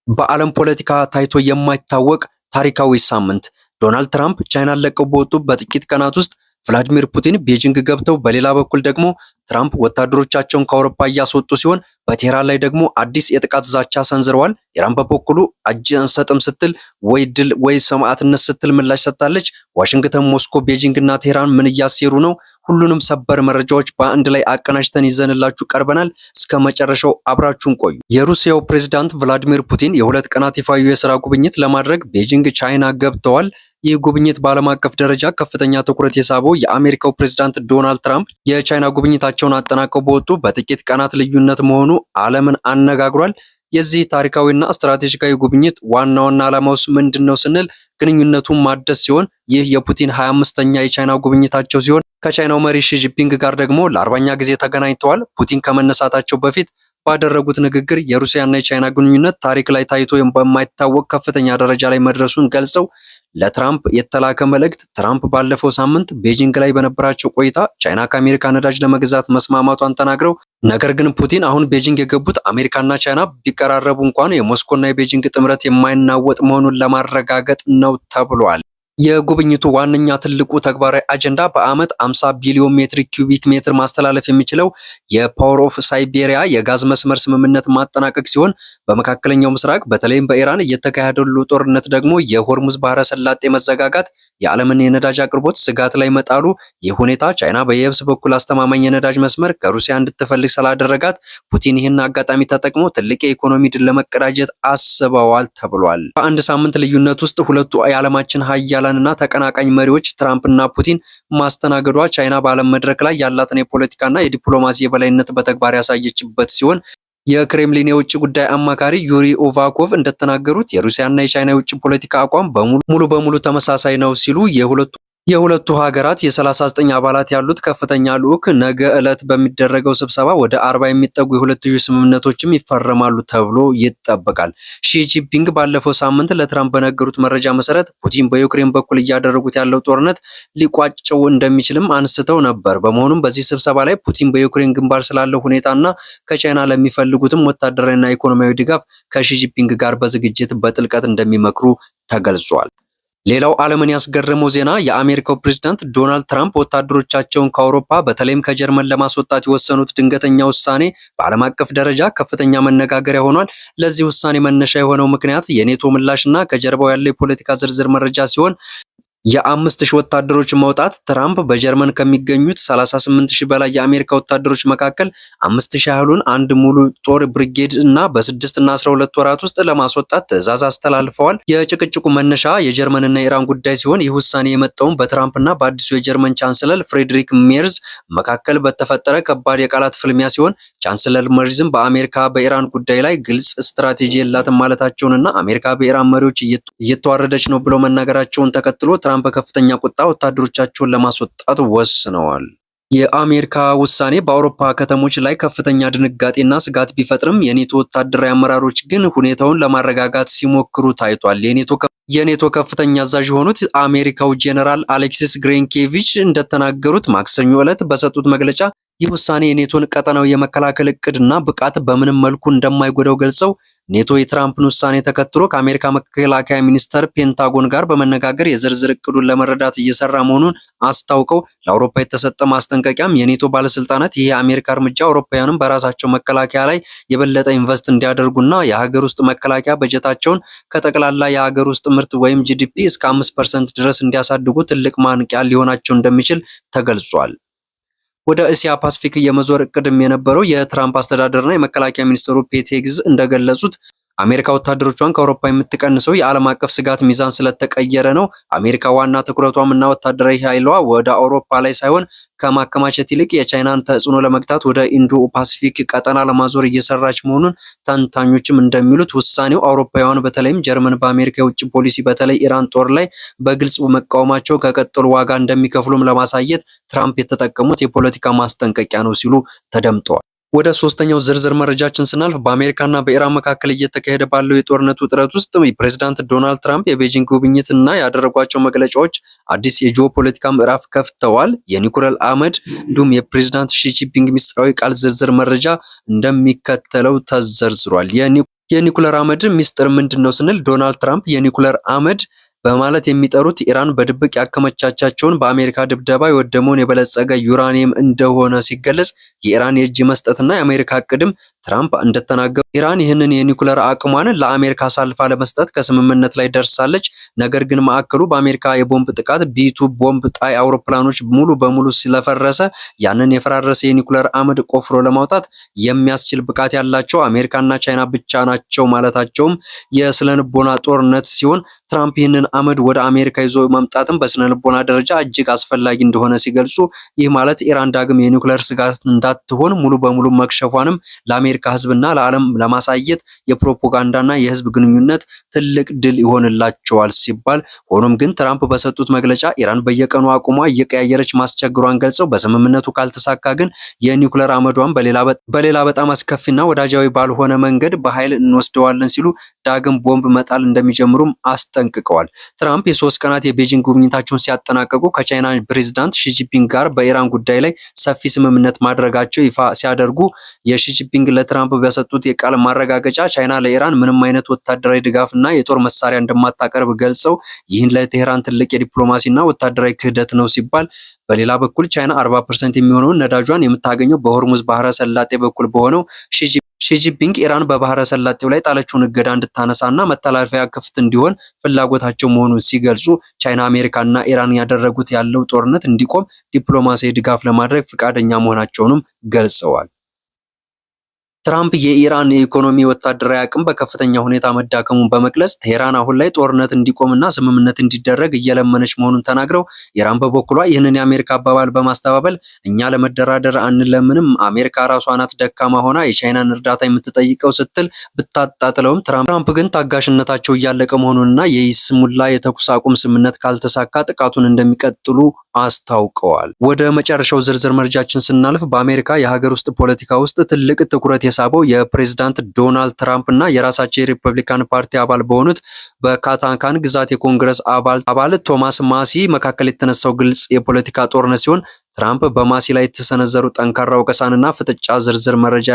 በዓለም ፖለቲካ ታይቶ የማይታወቅ ታሪካዊ ሳምንት ዶናልድ ትራምፕ ቻይናን ለቀው በወጡ በጥቂት ቀናት ውስጥ ቭላዲሚር ፑቲን ቤጂንግ ገብተው በሌላ በኩል ደግሞ ትራምፕ ወታደሮቻቸውን ከአውሮፓ እያስወጡ ሲሆን በቴህራን ላይ ደግሞ አዲስ የጥቃት ዛቻ ሰንዝረዋል። ኢራን በበኩሉ እጅ አንሰጥም ስትል ወይ ድል ወይ ሰማዕትነት ስትል ምላሽ ሰጥታለች። ዋሽንግተን፣ ሞስኮ፣ ቤጂንግ እና ቴህራን ምን እያሴሩ ነው? ሁሉንም ሰበር መረጃዎች በአንድ ላይ አቀናጅተን ይዘንላችሁ ቀርበናል። እስከ መጨረሻው አብራችሁን ቆዩ። የሩሲያው ፕሬዝዳንት ቭላዲሚር ፑቲን የሁለት ቀናት ይፋዊ የስራ ጉብኝት ለማድረግ ቤጂንግ ቻይና ገብተዋል። ይህ ጉብኝት በዓለም አቀፍ ደረጃ ከፍተኛ ትኩረት የሳበው የአሜሪካው ፕሬዝዳንት ዶናልድ ትራምፕ የቻይና ጉብኝታቸውን አጠናቀው በወጡ በጥቂት ቀናት ልዩነት መሆኑ ዓለምን አነጋግሯል። የዚህ ታሪካዊና ስትራቴጂካዊ ጉብኝት ዋና ዓላማውስ ምንድነው ስንል ግንኙነቱን ማደስ ሲሆን ይህ የፑቲን 25ኛ የቻይና ጉብኝታቸው ሲሆን ከቻይናው መሪ ሺ ጂንፒንግ ጋር ደግሞ ለ40ኛ ጊዜ ተገናኝተዋል። ፑቲን ከመነሳታቸው በፊት ባደረጉት ንግግር የሩሲያና የቻይና ግንኙነት ታሪክ ላይ ታይቶ በማይታወቅ ከፍተኛ ደረጃ ላይ መድረሱን ገልጸው ለትራምፕ የተላከ መልእክት ትራምፕ ባለፈው ሳምንት ቤጂንግ ላይ በነበራቸው ቆይታ ቻይና ከአሜሪካ ነዳጅ ለመግዛት መስማማቷን ተናግረው ነገር ግን ፑቲን አሁን ቤጂንግ የገቡት አሜሪካና ቻይና ቢቀራረቡ እንኳን የሞስኮና የቤጂንግ ጥምረት የማይናወጥ መሆኑን ለማረጋገጥ ነው ተብሏል። የጉብኝቱ ዋነኛ ትልቁ ተግባራዊ አጀንዳ በዓመት 50 ቢሊዮን ሜትር ኪዩቢክ ሜትር ማስተላለፍ የሚችለው የፓወር ኦፍ ሳይቤሪያ የጋዝ መስመር ስምምነት ማጠናቀቅ ሲሆን በመካከለኛው ምስራቅ በተለይም በኢራን እየተካሄደ ያለው ጦርነት ደግሞ የሆርሙዝ ባህረ ሰላጤ መዘጋጋት የዓለምን የነዳጅ አቅርቦት ስጋት ላይ መጣሉ፣ ይህ ሁኔታ ቻይና በየብስ በኩል አስተማማኝ የነዳጅ መስመር ከሩሲያ እንድትፈልግ ስላደረጋት ፑቲን ይህን አጋጣሚ ተጠቅሞ ትልቅ የኢኮኖሚ ድል ለመቀዳጀት አስበዋል ተብሏል። በአንድ ሳምንት ልዩነት ውስጥ ሁለቱ የዓለማችን ሀያላንና ተቀናቃኝ መሪዎች ትራምፕና ፑቲን ማስተናገዷ ቻይና በዓለም መድረክ ላይ ያላትን የፖለቲካና የዲፕሎማሲ የበላይነት በተግባር ያሳየችበት ሲሆን የክሬምሊን የውጭ ጉዳይ አማካሪ ዩሪ ኡቫኮቭ እንደተናገሩት የሩሲያና የቻይና የውጭ ፖለቲካ አቋም ሙሉ በሙሉ ተመሳሳይ ነው ሲሉ የሁለቱ ሀገራት የ39 አባላት ያሉት ከፍተኛ ልዑክ ነገ ዕለት በሚደረገው ስብሰባ ወደ 40 የሚጠጉ የሁለትዮሽ ስምምነቶችም ይፈረማሉ ተብሎ ይጠበቃል። ሺ ጂንፒንግ ባለፈው ሳምንት ለትራምፕ በነገሩት መረጃ መሰረት ፑቲን በዩክሬን በኩል እያደረጉት ያለው ጦርነት ሊቋጨው እንደሚችልም አንስተው ነበር። በመሆኑም በዚህ ስብሰባ ላይ ፑቲን በዩክሬን ግንባር ስላለው ሁኔታና ከቻይና ለሚፈልጉትም ወታደራዊና ኢኮኖሚያዊ ድጋፍ ከሺ ጂንፒንግ ጋር በዝግጅት በጥልቀት እንደሚመክሩ ተገልጿል። ሌላው ዓለምን ያስገረመው ዜና የአሜሪካው ፕሬዝዳንት ዶናልድ ትራምፕ ወታደሮቻቸውን ከአውሮፓ በተለይም ከጀርመን ለማስወጣት የወሰኑት ድንገተኛ ውሳኔ በዓለም አቀፍ ደረጃ ከፍተኛ መነጋገሪያ ሆኗል። ለዚህ ውሳኔ መነሻ የሆነው ምክንያት የኔቶ ምላሽና ከጀርባው ያለው የፖለቲካ ዝርዝር መረጃ ሲሆን የ5000 ወታደሮች መውጣት ትራምፕ በጀርመን ከሚገኙት 38000 በላይ የአሜሪካ ወታደሮች መካከል 5000 ያህሉን አንድ ሙሉ ጦር ብሪጌድ እና በ6 እና 12 ወራት ውስጥ ለማስወጣት ትዕዛዝ አስተላልፈዋል። የጭቅጭቁ መነሻ የጀርመንና የኢራን ጉዳይ ሲሆን ይህ ውሳኔ የመጣውን በትራምፕና በአዲሱ የጀርመን ቻንስለር ፍሬድሪክ ሜርዝ መካከል በተፈጠረ ከባድ የቃላት ፍልሚያ ሲሆን ቻንስለር ሜርዝም በአሜሪካ በኢራን ጉዳይ ላይ ግልጽ ስትራቴጂ የላትም ማለታቸውንና አሜሪካ በኢራን መሪዎች እየተዋረደች ነው ብለው መናገራቸውን ተከትሎ በከፍተኛ ቁጣ ወታደሮቻቸውን ለማስወጣት ወስነዋል። የአሜሪካ ውሳኔ በአውሮፓ ከተሞች ላይ ከፍተኛ ድንጋጤና ስጋት ቢፈጥርም የኔቶ ወታደራዊ አመራሮች ግን ሁኔታውን ለማረጋጋት ሲሞክሩ ታይቷል። የኔቶ ከፍተኛ አዛዥ የሆኑት አሜሪካው ጄኔራል አሌክሲስ ግሬንኬቪች እንደተናገሩት ማክሰኞ ዕለት በሰጡት መግለጫ ይህ ውሳኔ የኔቶን ቀጠናዊ የመከላከል እቅድና ብቃት በምንም መልኩ እንደማይጎዳው ገልጸው ኔቶ የትራምፕን ውሳኔ ተከትሎ ከአሜሪካ መከላከያ ሚኒስቴር ፔንታጎን ጋር በመነጋገር የዝርዝር እቅዱን ለመረዳት እየሰራ መሆኑን አስታውቀው ለአውሮፓ የተሰጠ ማስጠንቀቂያም የኔቶ ባለስልጣናት ይህ የአሜሪካ እርምጃ አውሮፓውያንም በራሳቸው መከላከያ ላይ የበለጠ ኢንቨስት እንዲያደርጉና የሀገር ውስጥ መከላከያ በጀታቸውን ከጠቅላላ የሀገር ውስጥ ምርት ወይም ጂዲፒ እስከ 5% ድረስ እንዲያሳድጉ ትልቅ ማንቂያ ሊሆናቸው እንደሚችል ተገልጿል። ወደ እስያ ፓሲፊክ የመዞር እቅድም የነበረው የትራምፕ አስተዳደርና የመከላከያ ሚኒስትሩ ፔት ሄግዝ እንደገለጹት አሜሪካ ወታደሮቿን ከአውሮፓ የምትቀንሰው የዓለም አቀፍ ስጋት ሚዛን ስለተቀየረ ነው። አሜሪካ ዋና ትኩረቷና ወታደራዊ ኃይሏ ወደ አውሮፓ ላይ ሳይሆን ከማከማቸት ይልቅ የቻይናን ተጽዕኖ ለመግታት ወደ ኢንዶ ፓሲፊክ ቀጠና ለማዞር እየሰራች መሆኑን ተንታኞችም እንደሚሉት ውሳኔው አውሮፓውያን በተለይም ጀርመን በአሜሪካ የውጭ ፖሊሲ በተለይ ኢራን ጦር ላይ በግልጽ መቃወማቸው ከቀጠሉ ዋጋ እንደሚከፍሉም ለማሳየት ትራምፕ የተጠቀሙት የፖለቲካ ማስጠንቀቂያ ነው ሲሉ ተደምጠዋል። ወደ ሶስተኛው ዝርዝር መረጃችን ስናልፍ በአሜሪካና በኢራን መካከል እየተካሄደ ባለው የጦርነት ውጥረት ውስጥ ፕሬዝዳንት ዶናልድ ትራምፕ የቤጂንግ ጉብኝትና ያደረጓቸው መግለጫዎች አዲስ የጂኦፖለቲካ ምዕራፍ ከፍተዋል። የኒኩለር አመድ እንዲሁም የፕሬዝዳንት ሺ ጂንፒንግ ሚስጥራዊ ቃል ዝርዝር መረጃ እንደሚከተለው ተዘርዝሯል። የኒኩለር አመድ ሚስጥር ምንድነው ስንል ዶናልድ ትራምፕ የኒኩለር አመድ በማለት የሚጠሩት ኢራን በድብቅ ያከማቻቻቸውን በአሜሪካ ድብደባ የወደመውን የበለጸገ ዩራኒየም እንደሆነ ሲገለጽ የኢራን የእጅ መስጠትና የአሜሪካ እቅድም ትራምፕ እንደተናገሩ ኢራን ይህንን የኒኩለር አቅሟን ለአሜሪካ አሳልፋ ለመስጠት ከስምምነት ላይ ደርሳለች። ነገር ግን ማዕከሉ በአሜሪካ የቦምብ ጥቃት ቢቱ ቦምብ ጣይ አውሮፕላኖች ሙሉ በሙሉ ስለፈረሰ ያንን የፈራረሰ የኒኩለር አመድ ቆፍሮ ለማውጣት የሚያስችል ብቃት ያላቸው አሜሪካና ቻይና ብቻ ናቸው ማለታቸውም የስለንቦና ጦርነት ሲሆን ትራምፕ ይህንን አመድ ወደ አሜሪካ ይዞ መምጣትም በስነልቦና ደረጃ እጅግ አስፈላጊ እንደሆነ ሲገልጹ ይህ ማለት ኢራን ዳግም የኒኩለር ስጋት እንዳትሆን ሙሉ በሙሉ መክሸፏንም ለአሜሪካ ህዝብና ለዓለም ለማሳየት የፕሮፓጋንዳና የህዝብ ግንኙነት ትልቅ ድል ይሆንላቸዋል ሲባል፣ ሆኖም ግን ትራምፕ በሰጡት መግለጫ ኢራን በየቀኑ አቁሟ እየቀያየረች ማስቸግሯን ገልጸው በስምምነቱ ካልተሳካ ግን የኒኩለር አመዷን በሌላ በጣም አስከፊና ወዳጃዊ ባልሆነ መንገድ በኃይል እንወስደዋለን ሲሉ ዳግም ቦምብ መጣል እንደሚጀምሩም አስጠንቅቀዋል። ትራምፕ የ3 ቀናት የቤጂንግ ጉብኝታቸውን ሲያጠናቀቁ ከቻይና ፕሬዝዳንት ሺጂፒንግ ጋር በኢራን ጉዳይ ላይ ሰፊ ስምምነት ማድረጋቸው ይፋ ሲያደርጉ የሺጂፒንግ ለትራምፕ በሰጡት የቃል ማረጋገጫ ቻይና ለኢራን ምንም አይነት ወታደራዊ ድጋፍና የጦር መሳሪያ እንደማታቀርብ ገልጸው ይህን ለቴህራን ትልቅ የዲፕሎማሲና ወታደራዊ ክህደት ነው ሲባል፣ በሌላ በኩል ቻይና 40% የሚሆነውን ነዳጇን የምታገኘው በሆርሙዝ ባህረ ሰላጤ በኩል በሆነው ሺጂፒንግ ኢራን በባህረ ሰላጤው ላይ ጣለችውን እገዳ እንድታነሳና መተላለፊያ ክፍት እንዲሆን ፍላጎታቸው መሆኑን ሲገልጹ፣ ቻይና አሜሪካና ኢራን ያደረጉት ያለው ጦርነት እንዲቆም ዲፕሎማሲያዊ ድጋፍ ለማድረግ ፈቃደኛ መሆናቸውንም ገልጸዋል። ትራምፕ የኢራን የኢኮኖሚ ወታደራዊ አቅም በከፍተኛ ሁኔታ መዳከሙን በመግለጽ ቴህራን አሁን ላይ ጦርነት እንዲቆምና ስምምነት እንዲደረግ እየለመነች መሆኑን ተናግረው ኢራን በበኩሏ ይህንን የአሜሪካ አባባል በማስተባበል እኛ ለመደራደር አንለምንም፣ አሜሪካ ራሷ ናት ደካማ ሆና የቻይናን እርዳታ የምትጠይቀው ስትል ብታጣጥለውም ትራምፕ ግን ታጋሽነታቸው እያለቀ መሆኑንና የይስሙላ የተኩስ አቁም ስምምነት ካልተሳካ ጥቃቱን እንደሚቀጥሉ አስታውቀዋል። ወደ መጨረሻው ዝርዝር መረጃችን ስናልፍ በአሜሪካ የሀገር ውስጥ ፖለቲካ ውስጥ ትልቅ ትኩረት የሳበው የፕሬዝዳንት ዶናልድ ትራምፕ እና የራሳቸው የሪፐብሊካን ፓርቲ አባል በሆኑት በካታንካን ግዛት የኮንግረስ አባል ቶማስ ማሲ መካከል የተነሳው ግልጽ የፖለቲካ ጦርነት ሲሆን ትራምፕ በማሲ ላይ የተሰነዘሩ ጠንካራ ወቀሳንና ፍጥጫ ዝርዝር መረጃ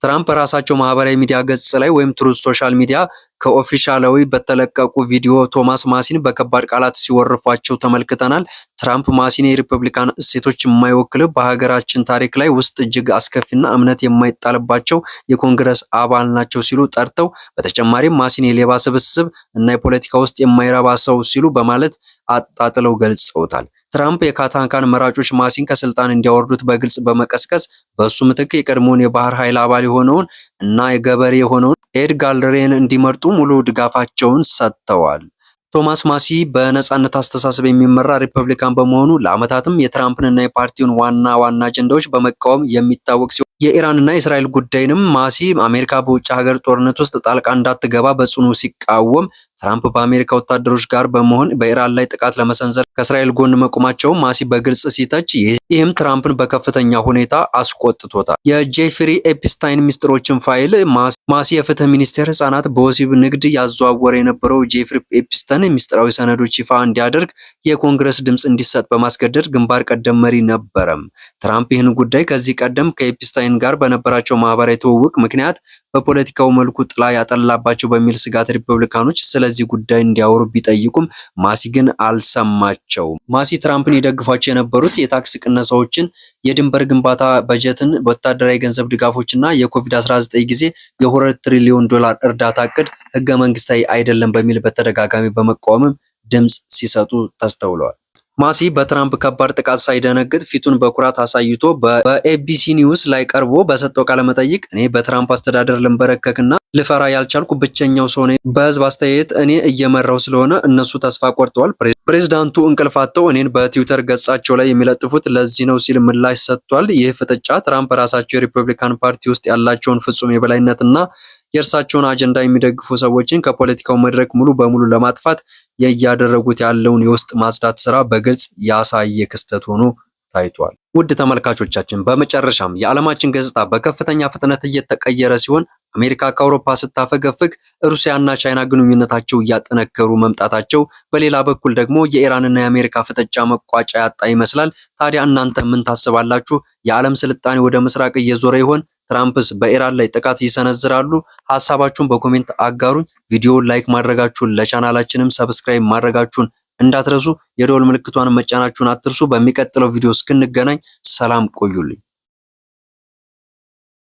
ትራምፕ ራሳቸው ማህበራዊ ሚዲያ ገጽ ላይ ወይም ትሩዝ ሶሻል ሚዲያ ከኦፊሻላዊ በተለቀቁ ቪዲዮ ቶማስ ማሲን በከባድ ቃላት ሲወርፏቸው ተመልክተናል። ትራምፕ ማሲን የሪፐብሊካን እሴቶች የማይወክል በሀገራችን ታሪክ ላይ ውስጥ እጅግ አስከፊና እምነት የማይጣልባቸው የኮንግረስ አባል ናቸው ሲሉ ጠርተው በተጨማሪም ማሲን የሌባ ስብስብ እና የፖለቲካ ውስጥ የማይረባ ሰው ሲሉ በማለት አጣጥለው ገልጸውታል። ትራምፕ የካታንካን መራጮች ማሲን ከስልጣን እንዲያወርዱት በግልጽ በመቀስቀስ በሱ ምትክ የቀድሞውን የባህር ኃይል አባል የሆነውን እና የገበሬ የሆነውን ኤድ ጋልሬን እንዲመርጡ ሙሉ ድጋፋቸውን ሰጥተዋል። ቶማስ ማሲ በነጻነት አስተሳሰብ የሚመራ ሪፐብሊካን በመሆኑ ለዓመታትም የትራምፕንና የፓርቲውን ዋና አጀንዳዎች በመቃወም የሚታወቅ ሲሆን የኢራንና የእስራኤል ጉዳይንም ማሲ አሜሪካ በውጭ ሀገር ጦርነት ውስጥ ጣልቃ እንዳትገባ በጽኑ ሲቃወም ትራምፕ በአሜሪካ ወታደሮች ጋር በመሆን በኢራን ላይ ጥቃት ለመሰንዘር ከእስራኤል ጎን መቆማቸው ማሲ በግልጽ ሲተች፣ ይህም ትራምፕን በከፍተኛ ሁኔታ አስቆጥቶታል። የጄፍሪ ኤፕስታይን ሚስጥሮችን ፋይል ማሲ የፍትህ ሚኒስቴር ህጻናት በወሲብ ንግድ ያዘዋወረ የነበረው ጄፍሪ ኤፕስታይን ሚስጥራዊ ሰነዶች ይፋ እንዲያደርግ የኮንግረስ ድምጽ እንዲሰጥ በማስገደድ ግንባር ቀደም መሪ ነበረም። ትራምፕ ይህን ጉዳይ ከዚህ ቀደም ከኤፕስታይን ጋር በነበራቸው ማህበራዊ ትውውቅ ምክንያት በፖለቲካው መልኩ ጥላ ያጠላባቸው በሚል ስጋት ሪፐብሊካኖች ስለዚህ ጉዳይ እንዲያወሩ ቢጠይቁም ማሲ ግን አልሰማቸውም። ማሲ ትራምፕን ይደግፏቸው የነበሩት የታክስ ቅነሳዎችን፣ የድንበር ግንባታ በጀትን፣ ወታደራዊ ገንዘብ ድጋፎችና የኮቪድ-19 ጊዜ የ2 ትሪሊዮን ዶላር እርዳታ እቅድ ህገ መንግስታዊ አይደለም በሚል በተደጋጋሚ በመቃወምም ድምጽ ሲሰጡ ተስተውለዋል። ማሲ በትራምፕ ከባድ ጥቃት ሳይደነግጥ ፊቱን በኩራት አሳይቶ በኤቢሲ ኒውስ ላይ ቀርቦ በሰጠው ቃለ መጠይቅ እኔ በትራምፕ አስተዳደር ልንበረከክና ልፈራ ያልቻልኩ ብቸኛው ሰው ነኝ። በህዝብ አስተያየት እኔ እየመራው ስለሆነ እነሱ ተስፋ ቆርጠዋል። ፕሬዝዳንቱ እንቅልፍ አጥተው እኔን በትዊተር ገጻቸው ላይ የሚለጥፉት ለዚህ ነው ሲል ምላሽ ሰጥቷል። ይህ ፍጥጫ ትራምፕ ራሳቸው የሪፐብሊካን ፓርቲ ውስጥ ያላቸውን ፍጹም የበላይነትና የእርሳቸውን አጀንዳ የሚደግፉ ሰዎችን ከፖለቲካው መድረክ ሙሉ በሙሉ ለማጥፋት እያደረጉት ያለውን የውስጥ ማጽዳት ስራ በግልጽ ያሳየ ክስተት ሆኖ ታይቷል። ውድ ተመልካቾቻችን በመጨረሻም የዓለማችን ገጽታ በከፍተኛ ፍጥነት እየተቀየረ ሲሆን አሜሪካ ከአውሮፓ ስታፈገፍግ ሩሲያና ቻይና ግንኙነታቸው እያጠነከሩ መምጣታቸው፣ በሌላ በኩል ደግሞ የኢራንና የአሜሪካ ፍጥጫ መቋጫ ያጣ ይመስላል። ታዲያ እናንተ ምን ታስባላችሁ? የዓለም ስልጣኔ ወደ ምስራቅ እየዞረ ይሆን? ትራምፕስ በኢራን ላይ ጥቃት ይሰነዝራሉ? ሐሳባችሁን በኮሜንት አጋሩኝ። ቪዲዮውን ላይክ ማድረጋችሁን ለቻናላችንም ሰብስክራይብ ማድረጋችሁን እንዳትረሱ። የደወል ምልክቷን መጫናችሁን አትርሱ። በሚቀጥለው ቪዲዮ እስክንገናኝ ሰላም ቆዩልኝ።